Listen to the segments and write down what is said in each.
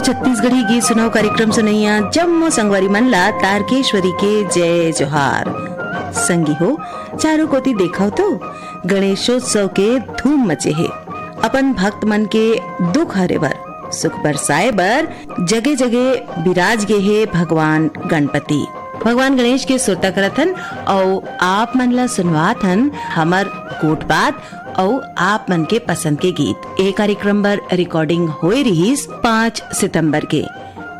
छत्तीसगढ़ी गीत सुनाओ कार्यक्रम सुनैया जम्मो संगवारी मनला तारकेश्वरी के जय जोहार। संगी हो चारों कोती देखाओ तो गणेशोत्सव के धूम मचे है। अपन भक्त मन के दुख हरे बर सुख बरसाए बर जगह जगह विराज गे है भगवान गणपति। भगवान गणेश के सोटा करथन और आप मन ला सुनवाथन हमर कोट बात और आप मन के पसंद के गीत। एक कार्यक्रम पर रिकॉर्डिंग होए रहीस 5 सितंबर के।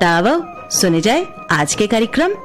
ताव सुने जाए आज के कार्यक्रम।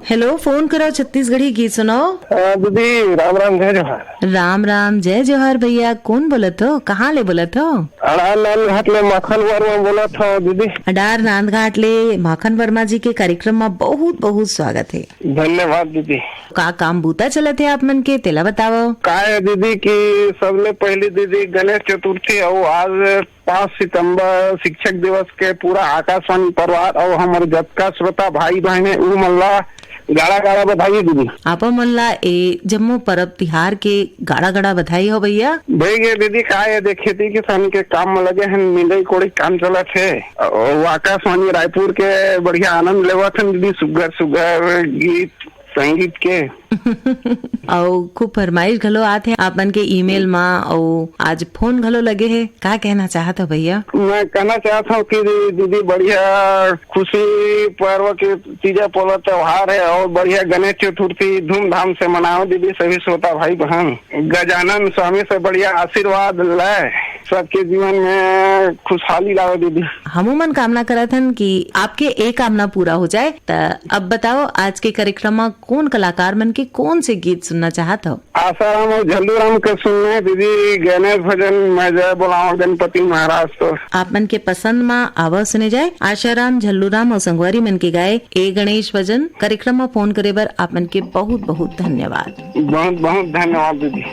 हेलो, फोन करो छत्तीसगढ़ी गीत सुनाओ। दीदी राम राम जय जोहार। राम राम जय जोहार भैया। कौन बोलत हो, कहाँ ले बोलत हो? अडार नांदघाट ले माखन वर्मा बोलत हो दीदी। अडार नांदघाट ले माखन वर्मा जी के कार्यक्रम में बहुत बहुत स्वागत है। धन्यवाद दीदी। का काम बूता चलत है आप मन के तेला बताओ। का है दीदी की सबले पहली दीदी गणेश चतुर्थी और आज 5 सितंबर शिक्षक दिवस के पूरा आकाशवाणी परिवार और हमारे जतका श्रोता भाई बहन है उ मल्ला गाड़ा गाड़ा बधाई दीदी। आप मल्ला ए जम्मू परब तिहार के गाड़ा गाड़ा बधाई हो भैया। भैया दीदी का है दे खेती किसान के काम में लगे हैं, मिलई कोड़ी काम चलत है और आकाशवाणी रायपुर के बढ़िया आनंद लेवत है दीदी। सुगर सुगर गीत संगीत के और खूब फरमाइश घलो आते हैं आप मन के ईमेल में और आज फोन घलो लगे है। क्या कहना चाहता भैया? मैं कहना चाहता हूँ कि दीदी बढ़िया खुशी पर्व के तीजा पोला त्योहार है और बढ़िया गणेश चतुर्थी धूमधाम से मनाओ दीदी। सभी श्रोता भाई बहन गजानन स्वामी से बढ़िया आशीर्वाद लाए, सबके जीवन में खुशहाली लाओ दीदी। हमू मन कामना करत हन कि आपके एक कामना पूरा हो जाए। अब बताओ आज के कार्यक्रम में कौन कलाकार मन के कौन से गीत सुनना चाहत हो? आसाराम और झल्लूराम के सुनने दीदी गणेश भजन मैं जय बोलाऊं गणपति महाराज तो आप मन के पसंद में आवाज सुने जाए। आशाराम झल्लूराम और संगवारी मन के गाए ए गणेश भजन। कार्यक्रम में फोन करे बर आप मन के बहुत बहुत धन्यवाद। बहुत बहुत धन्यवाद दीदी।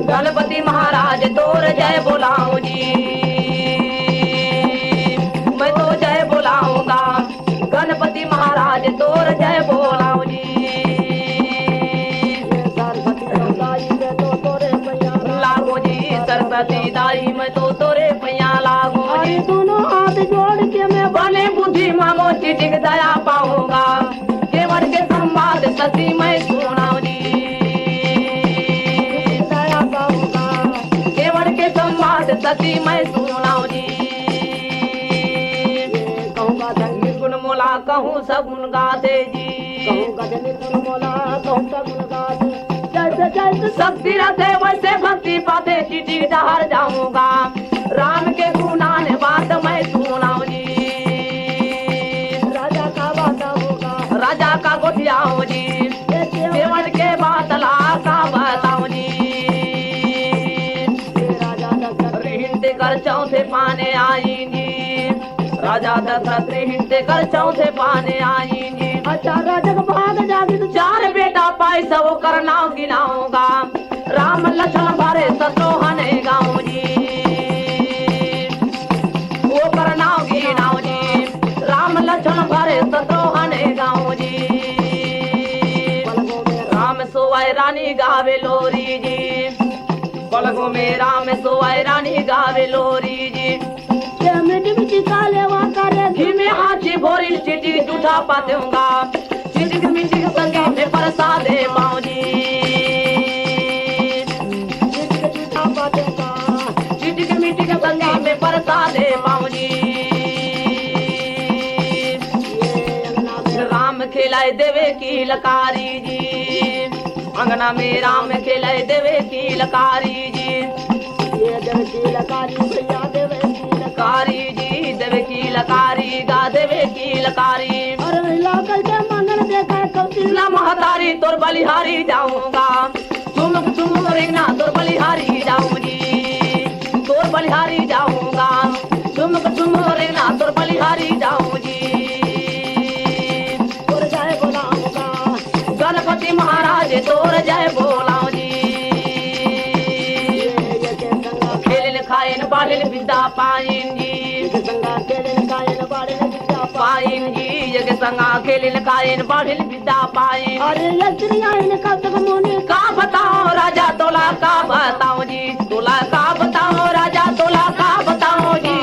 गणपति महाराज तोर जय बोलाऊं जी, मैं तो जय बोलाऊंगा। गणपति महाराज तोर जय बोलाऊं जी। लागो जी सरस्वती दाई मैं तो तोरे पैया लागो जी। दोनों हाथ जोड़ के मैं बने बुद्धि मांगो चिटिक दया पाऊंगा। केवल के संवाद सती मैं सुनाऊं जी। सती मैं सुनाऊं जी। कहूँगा धनी गुण मोला कहूँ सगुन गाते जी। कहूँगा धनी गुण मोला कहूँ सगुन गाते। जैसे जैसे शक्ति रहते वैसे भक्ति पाते चिटी डहर जाऊंगा। राम के गुणान बात मैं सुनाऊं जी। राजा का बात होगा राजा का गोठियाऊं जी। केवट के बात ला का बताऊं जी। कर चौथे पाने आईंगी राजा दशरथ हिंदे कर चौथे पाने आईंगी। अच्छा राजा भाग जागी तो 4 बेटा पाई सब करना गिनाऊंगा। राम लक्ष्मण भरे शत्रुघ्न गाऊं जी। वो करना गिनाऊं जी। राम लक्ष्मण भरे शत्रुघ्न गाऊं जी। राम सोवाई रानी गावे लोरी जी। पलकों में राम सोवाई रानी गावे लोरी जी। मिट्टी काले वाकारे धीमे हाथी भोरी चिटी जूठा पातेऊंगा। चिटी मिट्टी के संगे में प्रसादे पाऊं जी। जूठा पातेऊंगा चिटी के मिट्टी के संगे में प्रसादे पाऊं जी। राम खिलाए देवे की लकारी जी। अंगना में राम खेलाए देवे की लकारी जी। ये देवे की लकारी भैया देवे की लकारी जी। देवे की लकारी गा देवे की लकारी। अरे लाकर के मंगल देखा कौशला महतारी तोर बलिहारी जाऊंगा। चुमुक चुमुक रेना तोर बलिहारी जाऊं जी। तोर बलिहारी जाऊंगा। चुमुक चुमुक रेना तोर बलिहारी जाऊं जी। तोर जय बोलाऊंगा गणपति महाराज तोर जय बोलाऊं जी। खेल खाए न बालिल विद्या पाइन जी। खेल खाए न बालिल पाइन जी जग संगा खेलिन खाइन बढ़िन विद्या पाइन अरे ये दुनिया का तक मोने का बताओ राजा तोला का बताओ जी तोला का बताओ राजा तोला का बताओ जी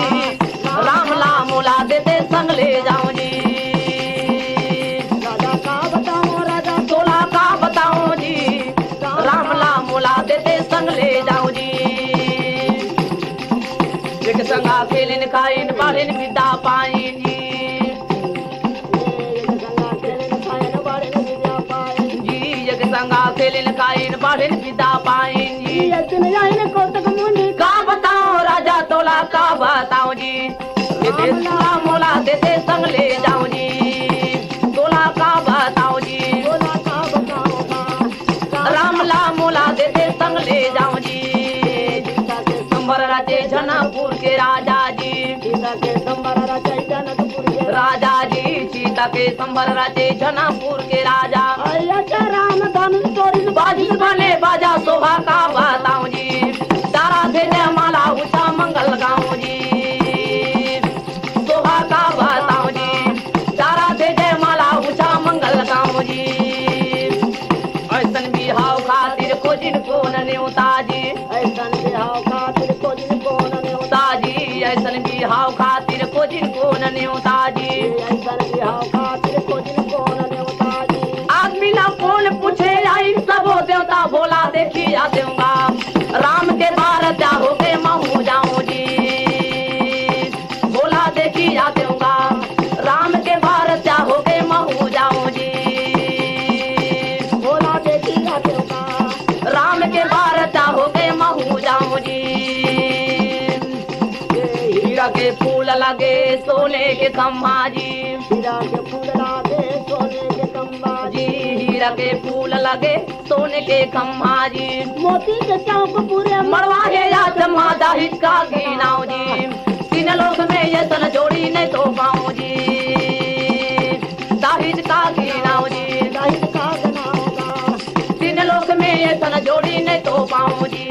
राम ला मोला देते संग ले जाओ जी राजा का बताओ राजा तोला का बताओ जी राम ला मोला देते संग ले जाओ जी एक संगा खेलिन खाइन बढ़िन विद्या पाइन जी जी एक संगा खेलिन खाइन बढ़िन विद्या पाइन जी ये दुनिया को तक मोने का बताओ राजा तोला का बताओ जी देते संगा मोला देते संग ले जाओ जी तोला का बताओ जी बोला का बताओ राम ला मोला देते संग ले जाओ जी संबर राजे जनापुर के राजा जी सीता के संबर राजा जनकपुर के राजा जी सीता के संबर राजे जनापुर के राजा अयोध्या राम धनुष तोड़ी बाजी बने बाजा शोभा का बताओ जी तारा थे माला उषा मंगल गाँव जी शोभा का बताओ जी तारा थे माला उषा मंगल गाँव जी ऐसन बिहाव खातिर खोजिन कोन न्योता जी ऐसन बिहाव खातिर को दिन को न ताजी ऐसन बिहाव खातिर खोजिन कोन न्योता जी ऐसन बिहाव खातिर को दिन को न जी आदमी ना कौन पूछे आई सबो देवता बोला देखी आ दूंगा राम के बार जाओ के महू जाऊं जी बोला देखी आ दूंगा राम के बार जाओ के महू जाऊं जी बोला देखी जाते का राम के बार जाओ के महू जाऊं जी हीरा के फूल लगे सोने के खम्भा जी हीरा के फूल लागे सोने के खम्बा जी हीरा के फूल लगे सोने के खम्भा जी मोती के चौक पूरे मरवा है या जमा दाहिद का गिनाओ जी तीन लोग में ये सन जोड़ी नहीं तो पाऊं जी दाहिद का गिनाओ जी दाहिद का बनाओगा तीन लोग में ये सन जोड़ी नहीं तो पाऊं जी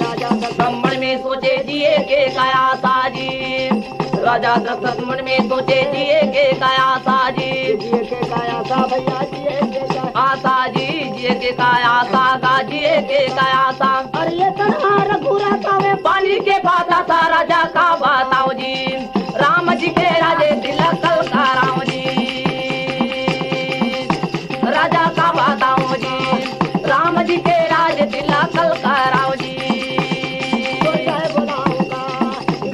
राजा ब्राह्मण में सोचे दिए के काया साजी राजा दशरथ मन में सोचे दिए के काया साजी जिए के काया सा भैया जिए के काया आशा जी जिए के काया सा गाजिए के काया सा अरे ये तन्हा रघुरा सावे पानी के पाता था राजा का बताओ जी राम जी के राजे तिलक कल का राम जी राजा का बताओ जी राम जी के राजे तिलक कल का राम जी तो जय बोलाऊंगा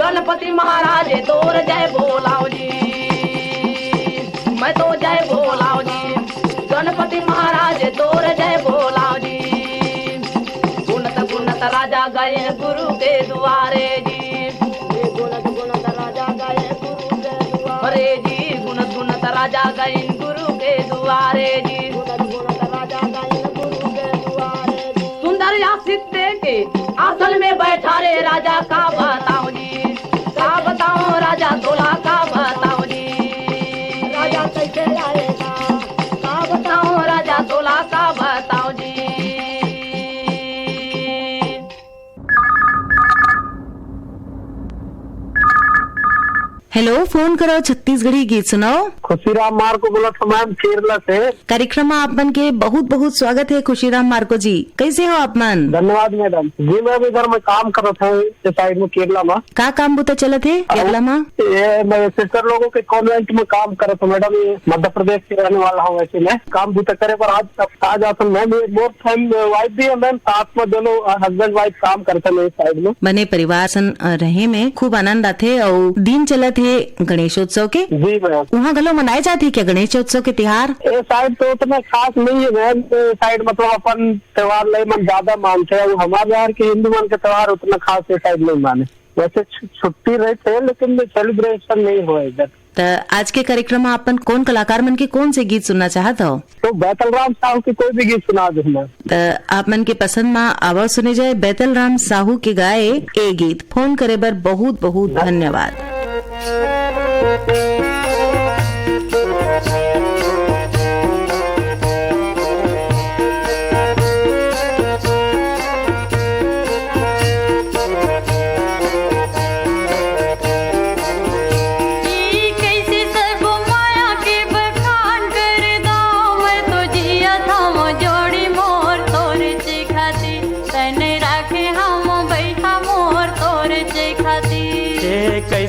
गणपति महाराज तोर जय बोलाओ जी मैं तो जय बोलाओ जी गणपति महाराज तोर जय बोलाओ जी गुणत गुणत राजा गए गुरु के द्वारे जी ये गुणत राजा गाये गुरु के दुआ अरे जी गुणत गुणत राजा गए गुरु के द्वारे जी गुणत राजा गाये गुरु के दुआरे जी सुंदर आशिक के आसन में बैठा रे राजा का बताओ जी का बताओ राजा तोला का बताओ जी राजा कैसे आएगा का बताओ राजा तोला का बताओ जी हेलो, फोन करो छत्तीसगढ़ी गीत सुनाओ। खुशीराम मार को बोला था मैम केरला से। कार्यक्रम में आप मन के बहुत बहुत स्वागत है खुशीराम मार्को जी। कैसे हो आप मन? धन्यवाद मैडम जी। मैं भी इधर में काम कर रहा था इस साइड में केरला में। का काम बुता चला थे केरला में? ये मैं सिस्टर लोगों के कॉन्वेंट में काम कर रहा था मैडम। ये मध्य प्रदेश से रहने वाला हूँ। वैसे मैं काम बुता करे पर आज आता हूँ। मैं मोर टाइम वाइफ भी है मैम, साथ में दोनों हस्बैंड वाइफ काम करते हैं इस साइड में। बने परिवार सन रहे में खूब आनंद आते और दिन चला थे गणेशोत्सव के। जी मैम। वहाँ गलो मनाए जाते क्या गणेशोत्सव के त्योहार? ये साइड तो उतना खास नहीं है मैम। साइड मतलब अपन त्योहार नहीं मन ज्यादा मानते हैं। हमारे बिहार के हिंदू मन के त्योहार उतना खास ये साइड नहीं माने। वैसे छुट्टी रहते हैं लेकिन सेलिब्रेशन नहीं हुआ इधर। तो आज के कार्यक्रम में अपन कौन कलाकार मन के कौन से गीत सुनना चाहत हो? तो बैतल राम साहू की कोई भी गीत सुना दो मैं। तो आप मन के पसंद में आवाज सुने जाए बैतल राम साहू के गाए ए गीत। फोन करे बर बहुत बहुत धन्यवाद।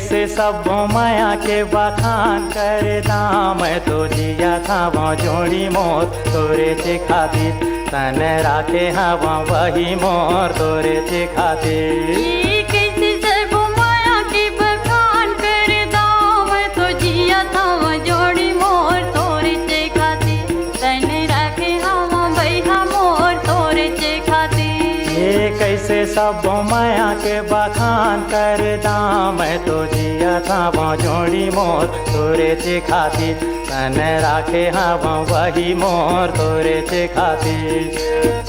कैसे सब माया के बखान करदा मैं तो जिया था वो जोड़ी मोर तोरे चे खातिर तन राखे हवा वही मोर तोरे चे खातिर ये कैसे सब माया के बखान करदा मैं तो जिया था वो जोड़ी मोर तोरे चे खातिर तन राखे हवा वही मोर तोरे चे खातिर ये कैसे सब माया के बखान करदा मैं तो जिया था वो जोड़ी मोर तोरे चे खातिर तन राखे हवा वही मोर तोरे चे खातिर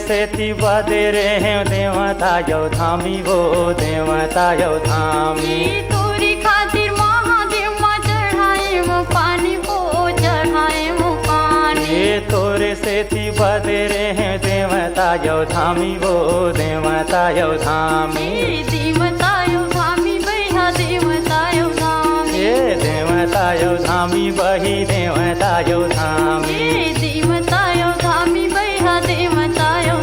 सेती बदे रहे देवता यो धामी वो देवता यो धामी तोरी खातिर महादेव माँ चढ़ाए वो पानी वो चढ़ाए वो पानी तोरे सेती बदे रहे देवता यो धामी वो देवता यो धामी देवता यो धामी भैया देवता यो धामी देवता यो धामी बही देवता यो धामी देवता यो धामी भैया देवता यो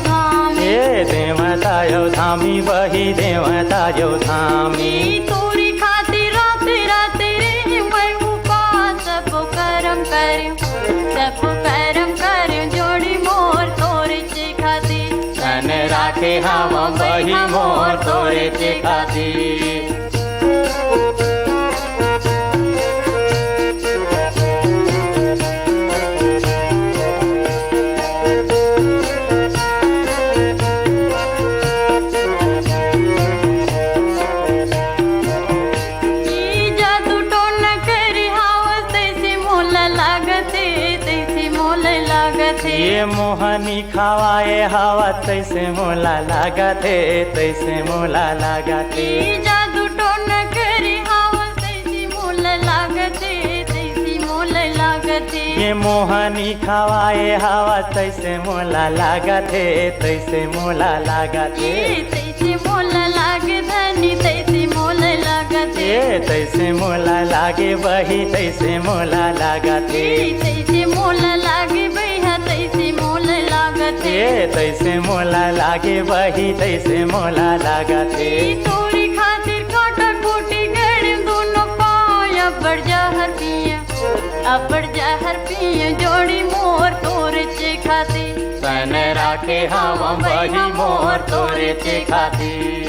देवता यो धामी वही देवता यो धामी तोरी खातिर रात रात रे मैं उपास सब कर्म कर जोड़ी मोर तोरे चे खातिर तन राखे हवा वही मोर तोरे चे खातिर ये मोहनी खवाए हवा तैसे मोला लागते तैसे मोला लागते जादू टोन करे हवा तैसे मोला लागते तैसे मोला लागते ये मोहनी खवाए हवा तैसे मोला लागते तैसे मोला लागते तैसे मोला लागे धनी तैसे मोला लागते तैसे मोला लागे वही तैसे मोला लागते तैसे मोला लागे भैया तैसे मोला लागते तैसे मोला लागे वही तैसे मोला लागते तोरी खातिर काटा कोटी गड़ दोनों पाया अबर जहर पिए जोड़ी मोर तोरे चे खातिर तन राखे हवा वही मोर तोरे चे खातिर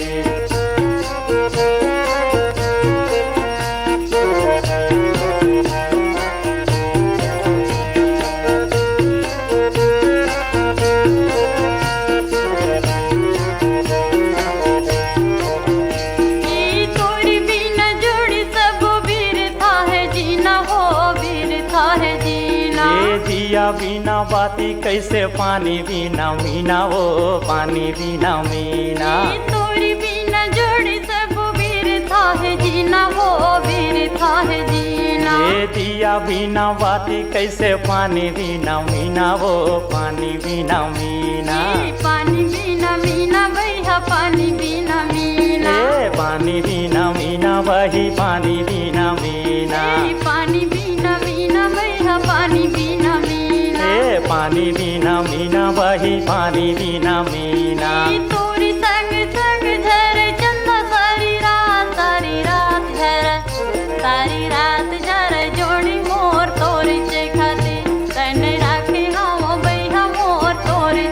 बिना बाती कैसे पानी बिना मीना वो पानी बिना मीना तोरी बिना जोड़ी सब वीर था है जीना वो वीर था है जीना ये दिया बिना बाती कैसे पानी बिना मीना वो पानी बिना मीना पानी बिना मीना भैया पानी बिना मीना पानी बिना मीना वही पानी बिना मीना पानी बिना मीना भैया पानी बिना पानी बिना मीना वही पानी बिना मीना तोरी संग संग झरे चंदा सारी रात झरे जोड़ी मोर तोरी चे खातिर तन राखे हवा भैया मोर तोरी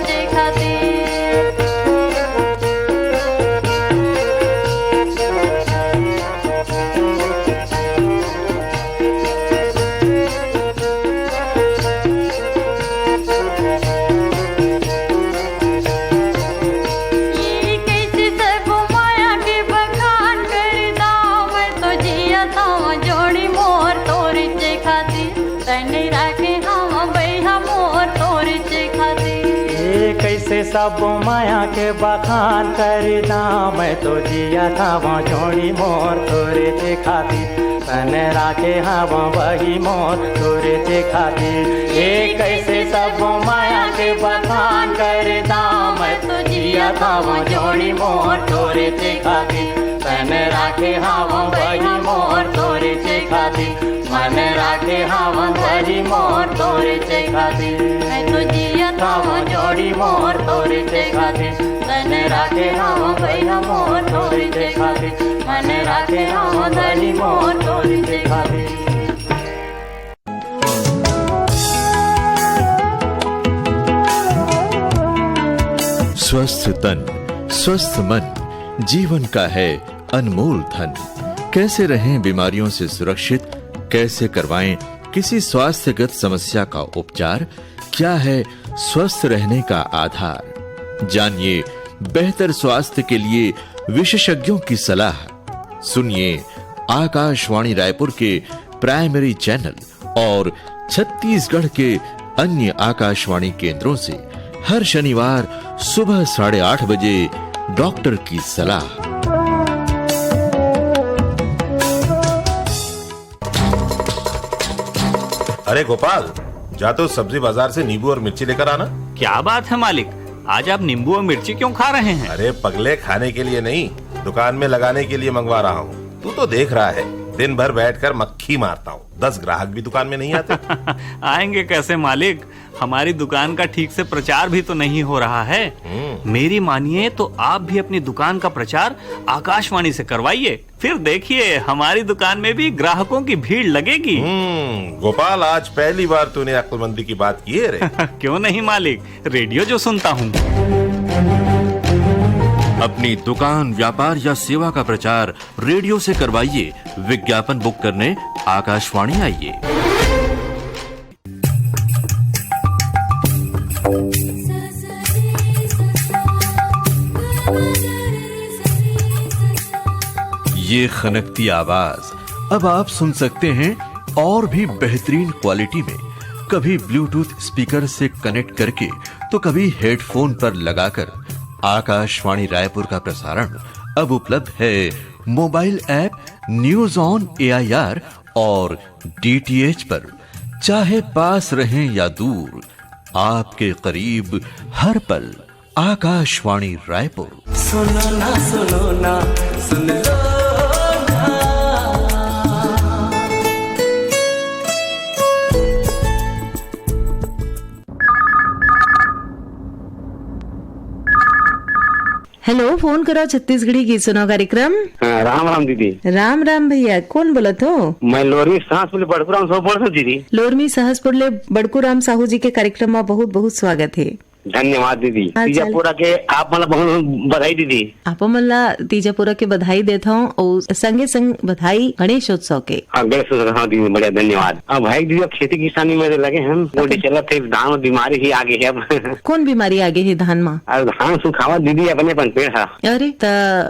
चे खातिर कैसे सब माया के बखान करदा मैं तो जिया था वो जोड़ी मोर तोरे चे खातिर तन राखे हवा वही मोर तोरे ते खातिर। एक कैसे सब माया के बखान कर दाम तो जिया थावा जोड़ी मोर तोरे ते खातिर। तन राखे हवा वही मोर तोरे ते खातिर। मन राखे हवा वही मोर तोरे ते खातिर। मैं तो जिया थावा जोड़ी मोर तोरे ते खातिर। तन राखे हवा भैया मोर तोरी ते खातिर। मन राखे हवा धनी मोर तोरी ते खातिर। स्वस्थ तन स्वस्थ मन जीवन का है अनमोल धन। कैसे रहें बीमारियों से सुरक्षित, कैसे करवाएं किसी स्वास्थ्यगत समस्या का उपचार, क्या है स्वस्थ रहने का आधार। जानिए बेहतर स्वास्थ्य के लिए विशेषज्ञों की सलाह। सुनिए आकाशवाणी रायपुर के प्राइमरी चैनल और छत्तीसगढ़ के अन्य आकाशवाणी केंद्रों से हर शनिवार सुबह 8:30 बजे डॉक्टर की सलाह। अरे गोपाल, जा तो सब्जी बाजार से नींबू और मिर्ची लेकर आना। क्या बात है मालिक, आज आप नींबू और मिर्ची क्यों खा रहे हैं? अरे पगले, खाने के लिए नहीं, दुकान में लगाने के लिए मंगवा रहा हूँ। तू तो देख रहा है, दिन भर बैठकर मक्खी मारता हूँ, 10 ग्राहक भी दुकान में नहीं आते। आएंगे कैसे मालिक, हमारी दुकान का ठीक से प्रचार भी तो नहीं हो रहा है। मेरी मानिए तो आप भी अपनी दुकान का प्रचार आकाशवाणी से करवाइए, फिर देखिए हमारी दुकान में भी ग्राहकों की भीड़ लगेगी। गोपाल, आज पहली बार तूने अक्लमंदी की बात की है रे। क्यों नहीं मालिक, रेडियो जो सुनता हूँ। अपनी दुकान, व्यापार या सेवा का प्रचार रेडियो से करवाइए। विज्ञापन बुक करने आकाशवाणी आइए। ये खनकती आवाज अब आप सुन सकते हैं और भी बेहतरीन क्वालिटी में, कभी ब्लूटूथ स्पीकर से कनेक्ट करके तो कभी हेडफोन पर लगाकर। आकाशवाणी रायपुर का प्रसारण अब उपलब्ध है mobile app news on AIR और DTH पर। चाहे पास रहें या दूर, आपके करीब हर पल आकाशवाणी रायपुर। सुनो ना सुन लो ना। हेलो, फोन करो छत्तीसगढ़ी गीत सुनो कार्यक्रम। राम राम दीदी। राम राम भैया, कौन बोलत हो? मैं लोरमी सहसपुर बड़कुराम साहू बोल रहा हूँ दीदी। लोरमी सहसपुर ले बड़कू राम साहू जी के कार्यक्रम में बहुत बहुत स्वागत है। धन्यवाद दीदी। तीजापुरा के आप मतलब बहुत बधाई दीदी। आप मल्ला तीजापुरा के बधाई देता हूँ और संगे संग बधाई गणेशोत्सव के। गणेश हाँ दीदी, बढ़िया धन्यवाद। अब भाई दीदी, अब खेती किसानी में लगे हम, गोडी चला थे, धान में बीमारी ही आगे है अब। कौन बीमारी आगे है धान में? धान सुखावा दीदी अपने पेड़ है। अरे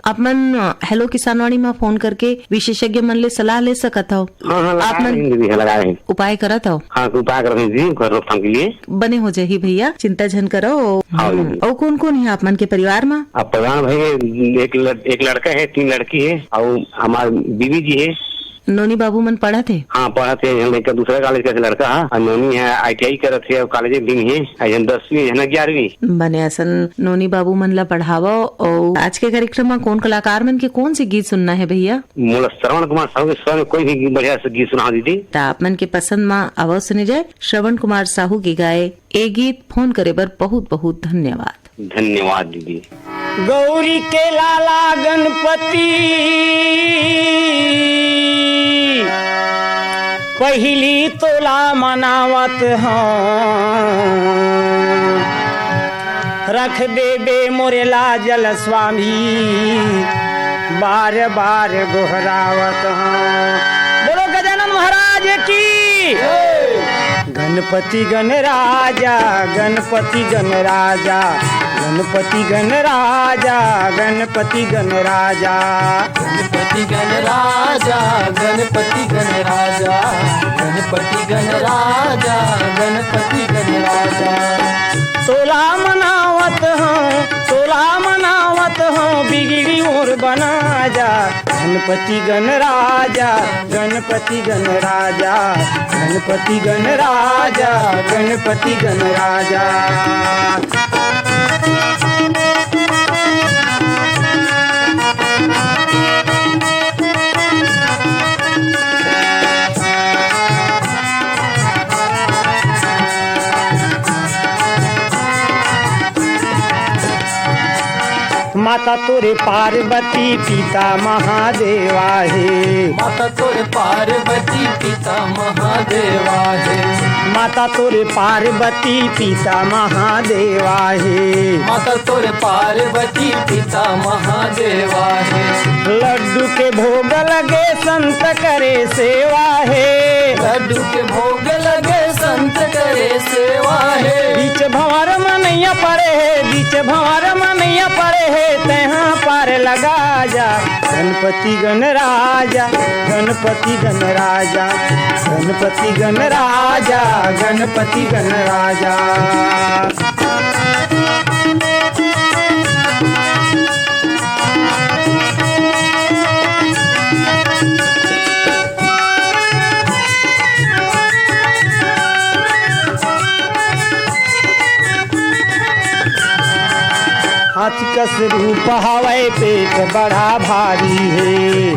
आप मन हेलो किसानवाणी में फोन करके विशेषज्ञ मन ले सलाह ले सकत हो। आप मन लगा उपाय करत हो? हाँ, उपाय कर रहे दीदी, रोकथाम के लिए बने हो जाही भैया, चिंता झन करो। और कौन कौन है आप मन के परिवार में? अब परिवार भाई एक लड़का है, 3 लड़की है और हमारे बीवी जी है। नोनी बाबू मन पढ़ा थे? हाँ पढ़ा थे, दूसरा कॉलेज का लड़का है और नोनी है ITI करत है और कॉलेज भी है, 10वीं है ना 11वीं। बने असन नोनी बाबू मन ला पढ़ावा। और आज के कार्यक्रम में कौन कलाकार मन के कौन सी गीत सुनना है भैया? मोला श्रवण कुमार साहू के स्वर में कोई भी बढ़िया से गीत सुना दीदी। आप मन के पसंद में आवाज सुने जाए श्रवण कुमार साहू की गाए ए गीत। फोन करे बर बहुत बहुत धन्यवाद। धन्यवाद दीदी। गौरी के लाला गणपति पहली तोला मनावत हूँ, रख दे बे मोरे लाजल स्वामी, बार बार गोहरावत हूँ। बोलो गजानन महाराज की। गणपति गण राजा, गणपति गण राजा, गणपति गण राजा, गणपति गण राजा, गणपति गण राजा, गणपति गण राजा, गणपति गण राजा, गणपति गण राजा। तोला मनावत हूँ, तोला मनावत हूँ, बिगड़ी और बना जा। गणपति गणराजा गणपति गणराजा गणपति गणराजा गणपति गणराजा। माता तोरे पार्वती पिता महादेवा है। माता तोरे पार्वती पिता महादेवा है। माता तोरे पार्वती पिता महादेवा है। माता तोरे पार्वती पिता महादेवा है। लड्डू के भोग लगे संत करे सेवा है। लड्डू के भोग लगे संत करे सेवा है। बीच भंवर मनैया पड़े है, बीच भंवर मनैया पड़े है, तहाँ पार लगा जा। गणपति गणराजा गणपति गणराजा गणपति गणराजा गणपति गणराजा। हाथी कस रूप हवाए पेट बड़ा भारी है।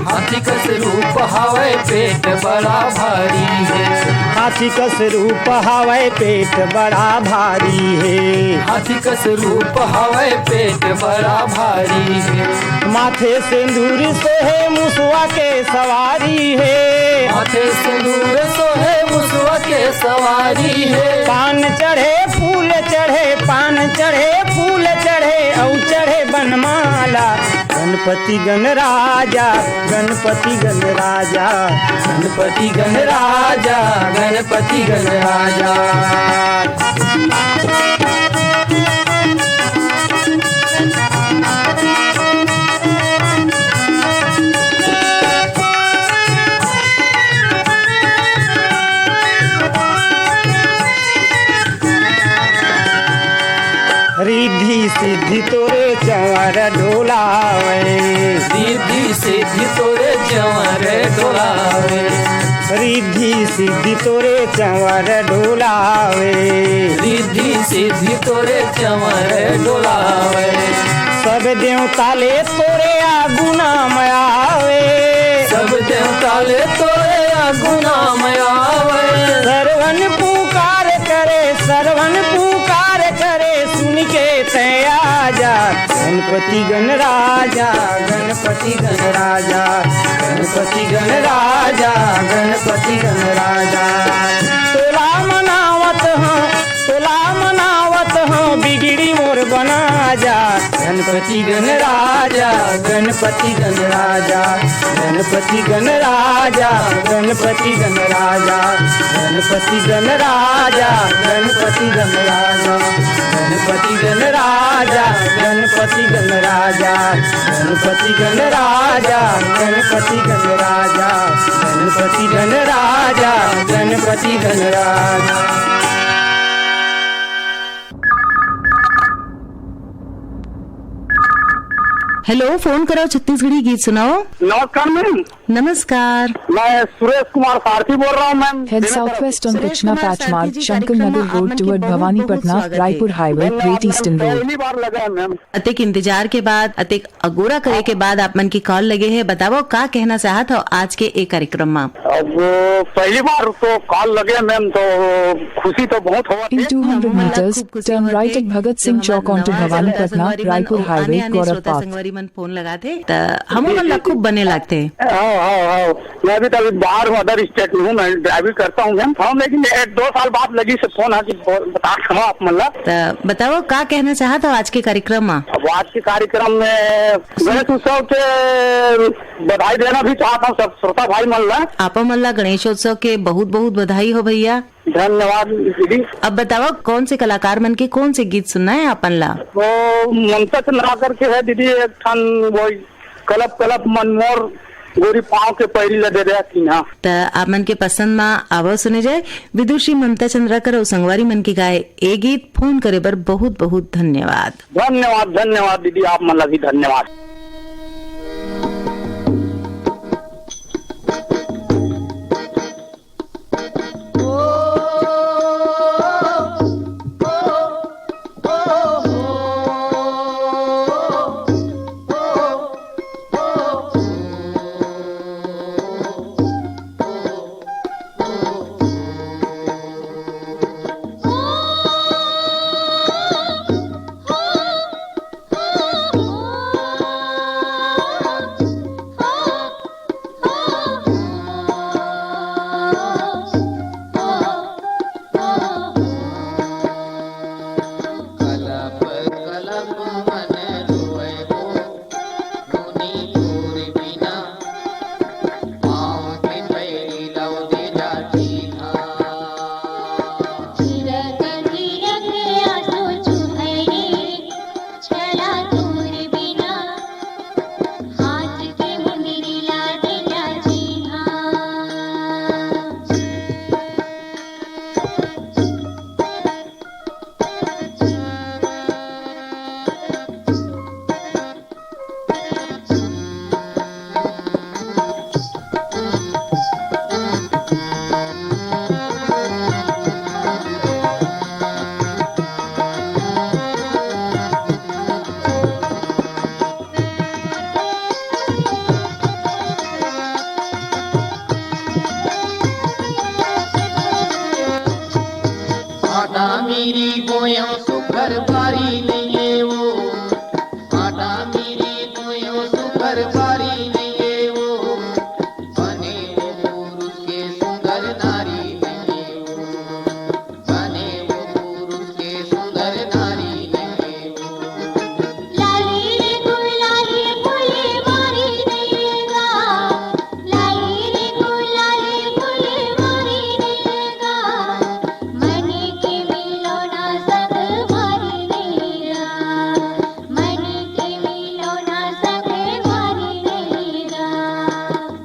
हाथी कस रूप हवाए पेट बड़ा भारी है। हाथी कस रूप हवाए पेट बड़ा भारी है। हाथी कस रूप हवाए पेट बड़ा भारी है। माथे सिंदूर सोहे मुसवा के सवारी है। माथे सिंदूर सोहे मुसवा के सवारी है। पान चढ़े फूल चढ़े पान चढ़े फूल चढ़े औ चढ़े बनमाला। गणपति गणराजा गणपति गणराजा गणपति गणराजा गणपति गणराजा। रिद्धि सिद्धि तोरे चंवर डोलावे। रिद्धि सिद्धि तोरे चंवर डोलावे। रिद्धि सिद्धि तोरे चंवर डोलावे। रिद्धि सिद्धि तोरे चंवर डोलावे। सब देवता ले तोरे आगू नाम आवे। सब देवता ले तोरे आगू नाम आवे। सर्वन पुकार करे सर्वन पुकार करे सुन के तय आजा। गणपति गणराजा गणपति गणराजा गणपति गणराजा गणपति गणराजा। तोला मनावत हूँ बिगड़ी मोर बना जा। गणपति गणराजा गणपति गणराजा गणपति गणराजा गणपति गणराजा गणपति गणराजा गणपति गणराजा गणपति गणराजा गणपति गणराजा गणपति गणराजा गणपति गणराजा गणपति गणराजा गणपति गणराजा। हेलो, फोन करो, छत्तीसगढ़ी गीत सुनाओ। नमस्कार मैम। नमस्कार, मैं सुरेश कुमार सारथी बोल रहा हूँ ma'am. Head southwest on Kichna Patch Marg, Shankar Nagar Road toward Bhavani Patna, Raipur Highway, Great Eastern Road. पहली बार लगा है मैम। अतिक इंतजार के बाद, अतिक अगोरा करे के बाद आप मन की कॉल लगे है। बताओ का कहना चाहत हो आज के एक कार्यक्रम में। अब पहली बार तो कॉल लगे मैम, तो खुशी तो बहुत हुआ। In 200 meters, turn right at Bhagat Singh Chowk onto Bhavani Patna, Raipur Highway, Gaurav Path. संगवारी मन फोन लगाते तो हम मन खूब बने लगते हैं। हाँ, मैं भी तभी बाहर अदर स्टेट में हूँ, मैं ड्राइविंग करता हूँ मैम। हाँ, लेकिन 1-2 साल बाद लगी से फोन है बता रहा आप मतलब। तो बताओ का कहना चाहत हो आज के कार्यक्रम में। अब आज के कार्यक्रम में गणेश उत्सव के बधाई देना भी चाहता हूँ सब श्रोता भाई मन। आप मल्ला गणेशोत्सव के बहुत बहुत बधाई हो भैया। धन्यवाद दीदी। अब बताओ कौन से कलाकार मन के कौन से गीत सुनना है अपन ला। वो ममता चंद्रा करके है दीदी, एक ठन वो कलप कलप मनमोर गोरी पाँव के पैरी लदे रहा थी ना। तो आप मन के पसंद में आवाज सुने जाए विदुषी ममता चंद्राकर और संगवारी मन की गाय ए गीत। फोन करे बर बहुत बहुत धन्यवाद। धन्यवाद धन्यवाद दीदी, आप मन भी धन्यवाद। मेरी बोयो सुखर बारी नहीं वो, आटा मेरी बोयो सुखर बारी नहीं वो, बने वो पुरुष के सुंदर नारी नहीं वो, बने वो पुरुष के सुंदर नारी नहीं वो। लाली रे गुलाली फूले मारी देगा, लाली रे गुलाली फूले मारी देगा, मन के मिलोना सब मारी देगा, मन के मिलोना सब मारी देगा।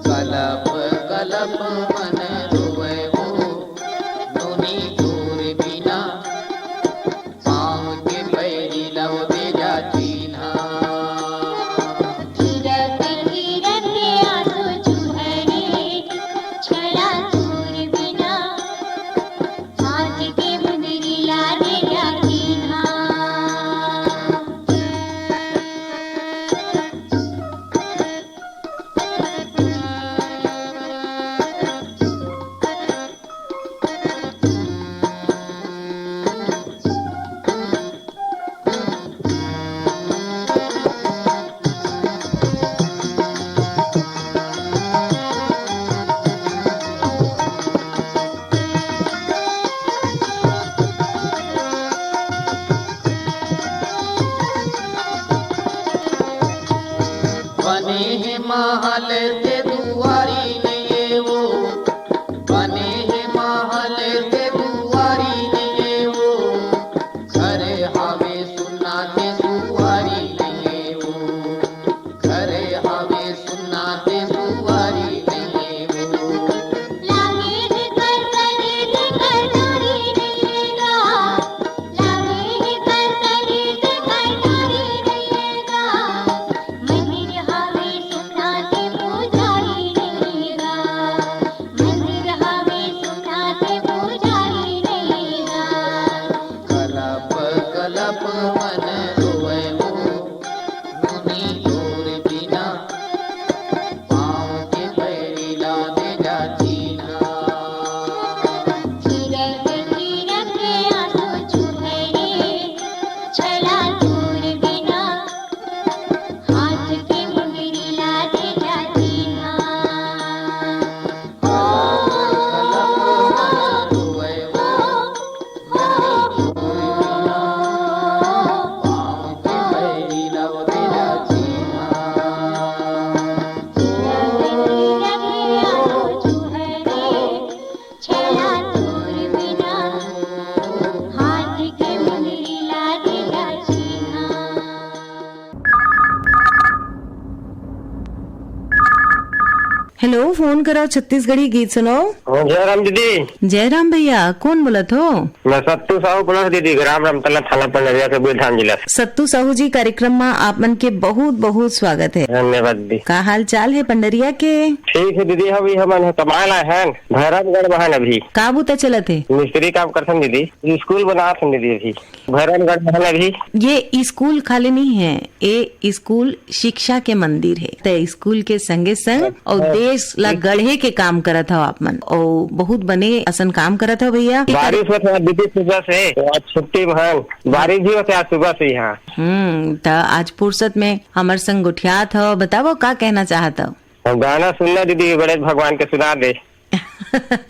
कलप कलप मन रोवे वो, नोनी दूर बिना, पाँव के पैरी लव दे जा चीन्हा। गिरत गिरत आंसू चुहरे, छला दूर बिना, हाथ के मुंदरी लाने जाती ना। बने हैं महल से दुआरी नहीं वो, बने हैं महल से दुआरी नहीं वो, घर हवे सुनना ते सुआरी नहीं वो, घर हवे सुनना ते सुआरी नहीं वो। लागे है कर करे ते करतारी देगा, लागे है कर करे ते करतारी देगा, मंदिर हावे सुना ते पुजारी देगा, मंदिर हावे सुना ते पुजारी देगा। कलप कलप मन रोवे वो, नोनी दूर बिना, पाँव के पैरी ला दे जा चीन्हा। गिरत गिरत आंसू चुहरे, छला दूर बिना, हाथ के मुंदरी लाने जाती ना। छला दूर बिना, हाथ के मुंदरी लाने जाती ना। हेलो, फोन करो छत्तीसगढ़ी गीत सुनो। जयराम दीदी, जयराम भैया, कौन बोलत हो? मैं सत्तू साहू बोला दीदी, ग्राम रामतला थाना पंडरिया के बुलढान जिला से। सत्तू साहू जी, कार्यक्रम में आप मन के बहुत बहुत स्वागत है। धन्यवाद दीदी। का हाल चाल है पंडरिया के? ठीक है दीदी, अभी हम कमाए लाए हैं भैरवगढ़ में अभी। का बुता चलत है? मिस्त्री काम करते दीदी, स्कूल बना दीदी अभी भैरवगढ़ में अभी। ये स्कूल खाली नहीं है, ये स्कूल शिक्षा के मंदिर है। तो स्कूल के संगे संग और देश ला गढ़े के काम करत हो आप मन, और बहुत बने असन काम करत हो भैया। बारिश होता है दीदी सुबह से, तो आज छुट्टी में है, बारिश भी होता है आज सुबह से यहाँ। तो आज फुर्सत में हमार संग गुठियात हो, बताओ का कहना चाहत हो? हम गाना सुनना दीदी, गणेश भगवान के सुना दे।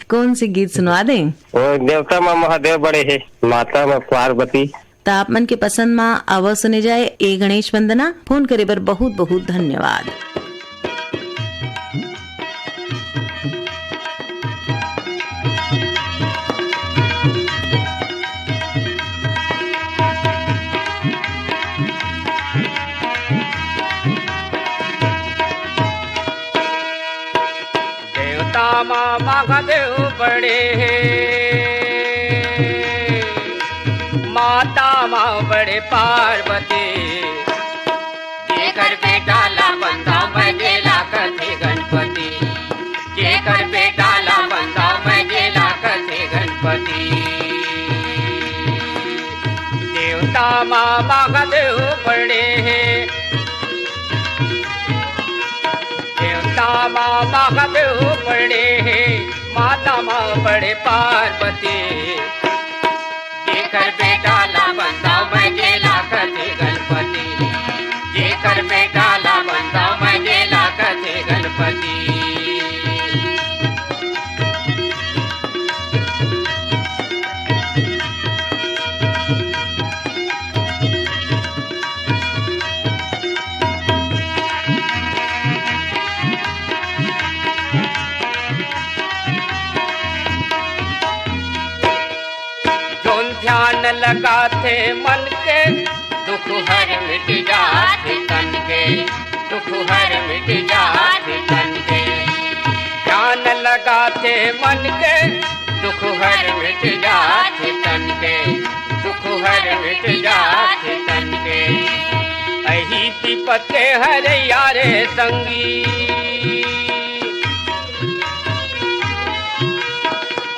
कौन सी गीत सुनवा दे? वो देवता में महादेव बड़े है, माता में पार्वती। तो आप मन के पसंद में आवा सुने जाए ए गणेश वंदना। फोन करे बर बहुत बहुत धन्यवाद। मामा महादेव बड़े माता माँ बड़े पार्वती, के घर बेटा ला बंदा मैं गेला कथे गणपति, के घर बेटा ला बंदा मैं गेला कथे गणपति। देवता माँ महादेव बड़े माँ महादेव बड़े माता माँ बड़े पार्वती, जेकर बेटा ला बंदा मैं गेला कथे गणपति जेकर बेटा ला बंदा मैं गेला कथे गणपति ध्यान लगाते मन के दुख हर मिट जाते तन के दुख हर मिट जाते तन के ध्यान लगाते मन के दुख हर मिट जाते तन के दुख हर मिट जाते तन के अही विपत्ति हर यारे संगी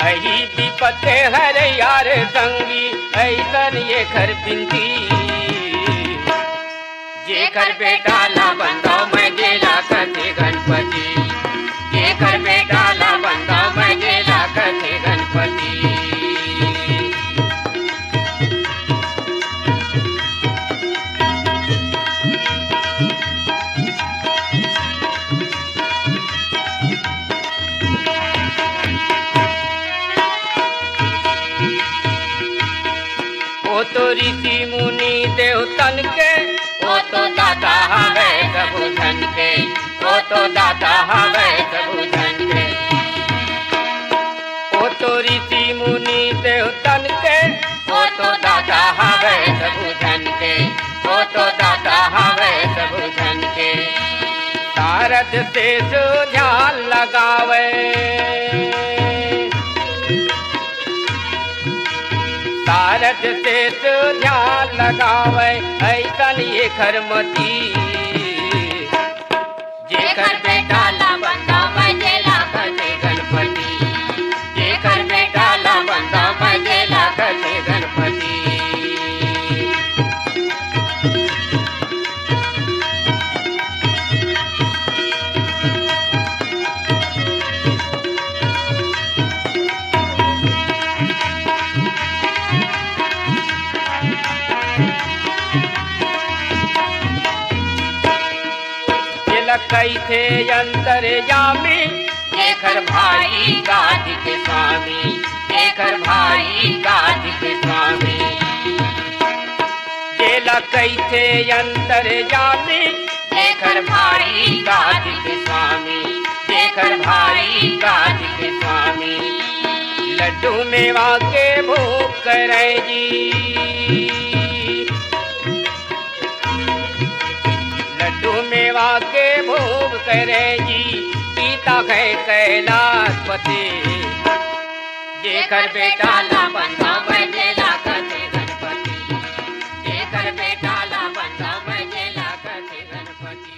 अही विपत्ति हर यार संगी ऐसन ये घर बिंदी जेकर बेटा ला बंदा मैं गेला कथे गणपति जेकर बेटा ला बंदा मैं गेला कथे गणपति ओ तो ऋषि मुनि देवतन के ओ तो दाता हवे सबु धन के ओ तो दाता हवे सबु धन के ओ तो ऋषि मुनि देवतन के ओ तो दाता हवे सबु धन के ओ तो दाता हवे सबु धन के शारद से ध्यान लगावे शारद से ध्यान लगावे ऐसन ये खरमती जेकर बेटा ला बंदा मैं गेला कथे गणपति जेकर बेटा ला बंदा मैं गेला कथे गणपति कैथे अंतर जामी जेकर भाई गाज के स्वामी जेकर भाई गाज के स्वामी जेला कैथे अंतर जामी जेकर भाई गाज के स्वामी जेकर भाई गाज के स्वामी लड्डू मेवा के भोग करे जी लड्डू मेवा के भोग करे जी पीता है कैलाशपति जेकर बेटा ला बंदा मैं गेला कथे गणपति जेकर बेटा ला बंदा मैं गेला कथे गणपति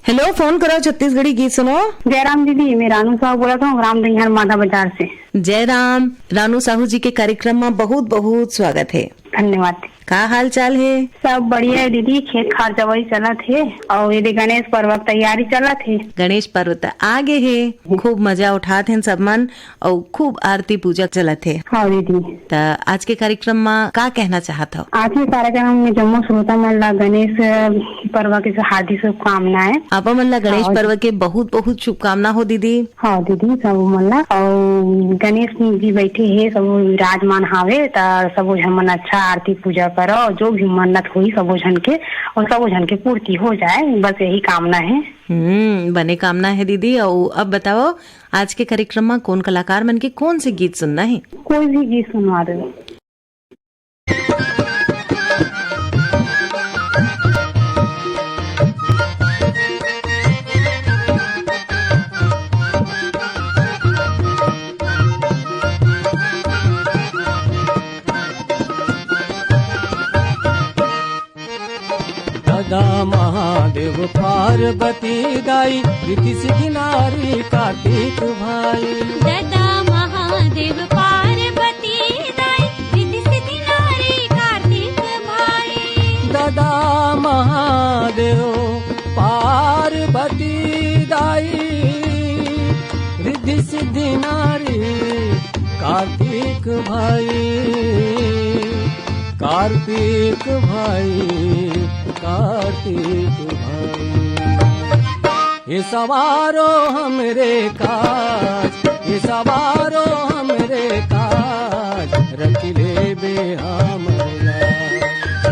हेलो, फोन करो छत्तीसगढ़ी गीत सुनो। जयराम दीदी, मैं रानू साहू बोला था राम दहियार माधा बाजार से। जयराम, रानू साहू जी के कार्यक्रम में बहुत बहुत स्वागत है। धन्यवाद। का हाल चाल है? सब बढ़िया है दीदी, खेत खार जवाई चला थे और ये गणेश पर्व तैयारी चला थे। गणेश पर्व तो आगे है, खूब मजा उठाते हैं सब मन और खूब आरती पूजा चला थे। हाँ दीदी। तो आज के कार्यक्रम में का कहना चाहता हो? आज के कार्यक्रम में जम्मू श्रोता मन ला गणेश पर्व की हार्दिक शुभकामनाएं। आप मन ला गणेश पर्व के बहुत बहुत शुभकामना हो दीदी। हाँ दीदी, सब मन ला और गणेश जी बैठे है सब विराजमान हावे तो सब मन अच्छा आरती पूजा करो, जो भी मन्नत हुई सब जन के और सब जन के पूर्ति हो जाए, बस यही कामना है। बने कामना है दीदी। और अब बताओ, आज के कार्यक्रम में कौन कलाकार मन के कौन से गीत सुनना है? कोई भी गीत सुनवा दो। दादा महादेव पार्वती दाई रीति सिद्धि नारी कार्तिक भाई। दादा महादेव पार्वती दाई रीति सिद्धि नारी कार्तिक भाई। दादा महादेव पार्वती दाई रिद्धि सिद्धि कार्तिक भाई, कार्तिक भाई, कार्तिक भाई। ये सवारो हमरे काज, ये सवारो हमरे काज, रख ले बे हमला।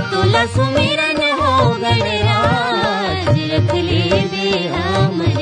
तुला सुमिरन हो गणराज, रख ले बे हमला।